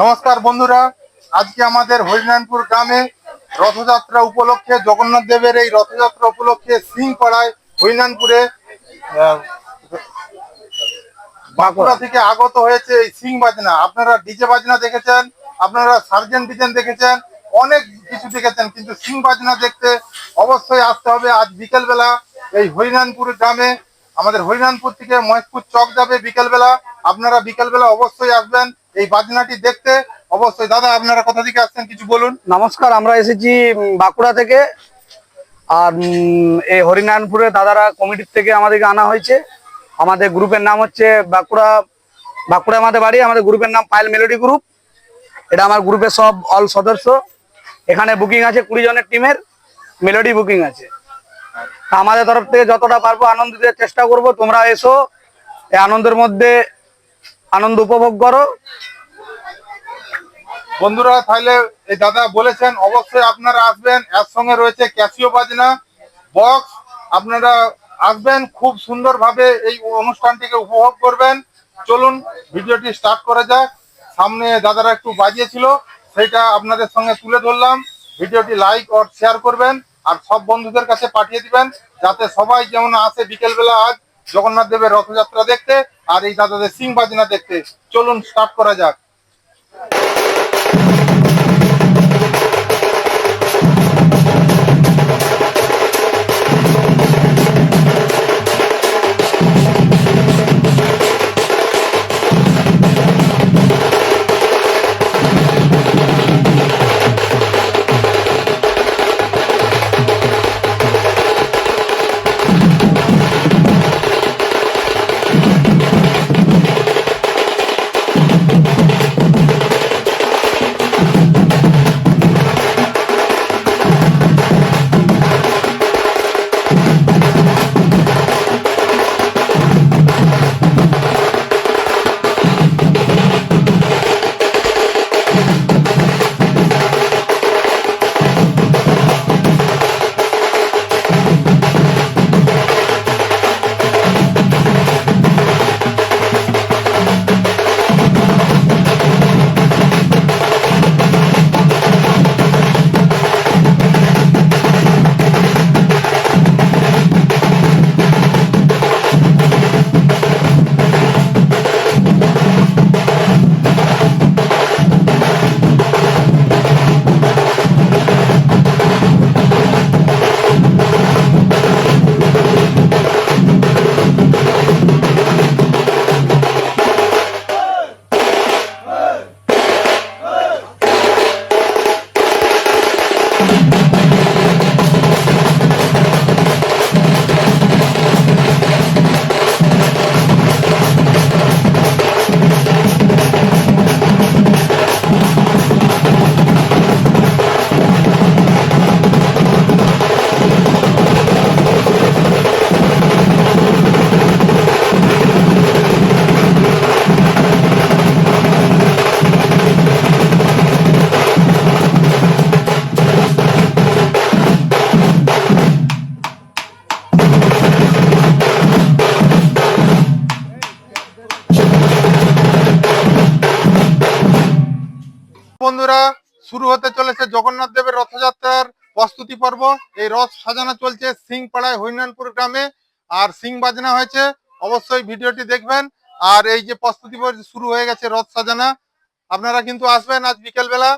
নমস্কার বন্ধুরা, আজকে আমাদের হরিনারায়ণপুর গ্রামে রথযাত্রা উপলক্ষে জগন্নাথ দেবের এই রথযাত্রা উপলক্ষে সিংপাড়ায় হরিনারায়ণপুরে বাঁকুড়া থেকে আগত হয়েছে এই সিং বাজনা। আপনারা ডিজে বাজনা দেখেছেন, আপনারা সার্জেন ডিজেন দেখেছেন, অনেক কিছু দেখেছেন, কিন্তু সিং বাজনা দেখতে অবশ্যই আসতে হবে। আজ বিকেলবেলা এই হরিনারায়ণপুর গ্রামে, আমাদের হরিনারায়ণপুর থেকে মহেশপুর চক যাবে বিকেলবেলা। আপনারা বিকেলবেলা অবশ্যই আসবেন এই বাজনাটি দেখতে। অবশ্যই। দাদা, আপনারা কোথা থেকে আসছেন কিছু বলুন। নমস্কার, আমরা এসেছি বাঁকুড়া থেকে। আর এই হরিনারায়ণপুরে দাদারা কমিটির থেকে আমাদেরকে আনা হয়েছে। আমাদের গ্রুপের নাম হচ্ছে বাঁকুড়া আমাদের বাড়ি। আমাদের গ্রুপের নাম পায়েল মেলোডি গ্রুপ। এটা আমার গ্রুপের সব অল সদস্য। এখানে বুকিং আছে 20 জনের টিমের মেলোডি বুকিং আছে। আমাদের তরফ থেকে যতটা পারবো আনন্দ দেওয়ার চেষ্টা করব। তোমরা এসো, এই আনন্দের মধ্যে আনন্দ উপভোগ করো। বন্ধুরা, তাহলে এই দাদা বলেছেন অবশ্যই আপনারা আসবেন। এর সঙ্গে রয়েছে ক্যাসিও বাজনা বক্স। আপনারা আসবেন, খুব সুন্দরভাবে এই অনুষ্ঠানটিকে উপভোগ করবেন। চলুন ভিডিওটি স্টার্ট করা যাক। সামনে দাদারা একটু বাজিয়েছিল, সেটা আপনাদের সঙ্গে তুলে ধরলাম। ভিডিওটি লাইক ও শেয়ার করবেন, আর সব বন্ধুদের কাছে পাঠিয়ে দিবেন, যাতে সবাই যেমন আসে বিকেলবেলা আজ জগন্নাথ দেবের রথযাত্রা দেখতে আর এই দাদাদের সিং বাজনা দেখতে। চলুন স্টার্ট করা যাক। বন্ধুরা, শুরু হতে চলেছে জগন্নাথ দেবের রথযাত্রার প্রস্তুতি পর্ব। এই রথ সাজানো চলছে সিংপাড়ায় হরিনারায়ণপুর গ্রামে, আর সিং বাজনা হয়েছে। অবশ্যই ভিডিওটি দেখবেন। আর এই যে প্রস্তুতি শুরু হয়ে গেছে রথ সাজানা, আপনারা কিন্তু আসবেন আজ বিকেল বেলা।